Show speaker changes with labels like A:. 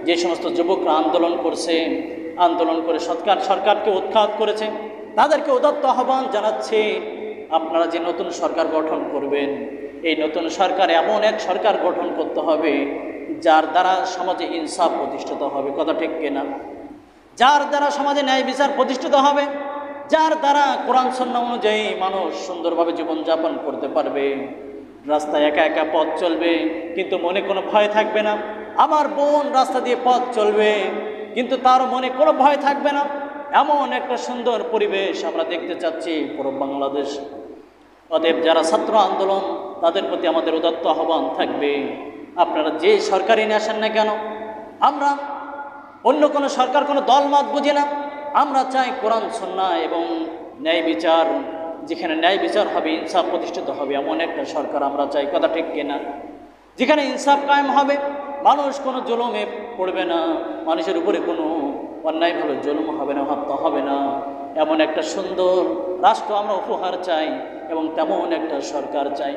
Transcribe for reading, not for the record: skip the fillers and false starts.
A: যে সমস্ত যুবকরা আন্দোলন করছে, আন্দোলন করে সরকারকে উৎখাত করেছে, তাদেরকে উদাত্ত আহ্বান জানাচ্ছে, আপনারা যে নতুন সরকার গঠন করবেন, এই নতুন সরকার এমন এক সরকার গঠন করতে হবে যার দ্বারা সমাজে ইনসাফ প্রতিষ্ঠিত হবে। কথা ঠিক কিনা? যার দ্বারা সমাজে ন্যায় বিচার প্রতিষ্ঠিত হবে, যার দ্বারা কোরআন সুন্নাহ অনুযায়ী মানুষ সুন্দরভাবে জীবনযাপন করতে পারবে, রাস্তায় একা একা পথ চলবে কিন্তু মনে কোনো ভয় থাকবে না। আমার বোন রাস্তা দিয়ে পথ চলবে কিন্তু তার মনে কোনো ভয় থাকবে না। এমন একটা সুন্দর পরিবেশ আমরা দেখতে চাচ্ছি পুরো বাংলাদেশ। অতএব যারা ছাত্র আন্দোলন, তাদের প্রতি আমাদের উদাত্ত আহ্বান থাকবে, আপনারা যে সরকারই নিয়ে আসেন না কেন, আমরা অন্য কোনো সরকার, কোনো দলমত বুঝি না। আমরা চাই কোরআন সুন্নাহ এবং ন্যায় বিচার, যেখানে ন্যায় বিচার হবে, ইনসাফ প্রতিষ্ঠিত হবে, এমন একটা সরকার আমরা চাই। কথা ঠিক কিনা? যেখানে ইনসাফ কায়েম হবে, মানুষ কোনো জুলুমে পড়বে না, মানুষের উপরে কোনো অন্যায়ভাবে জুলুম হবে না, হত্যা হবে না, এমন একটা সুন্দর রাষ্ট্র আমরা উপহার চাই এবং তেমন একটা সরকার চাই।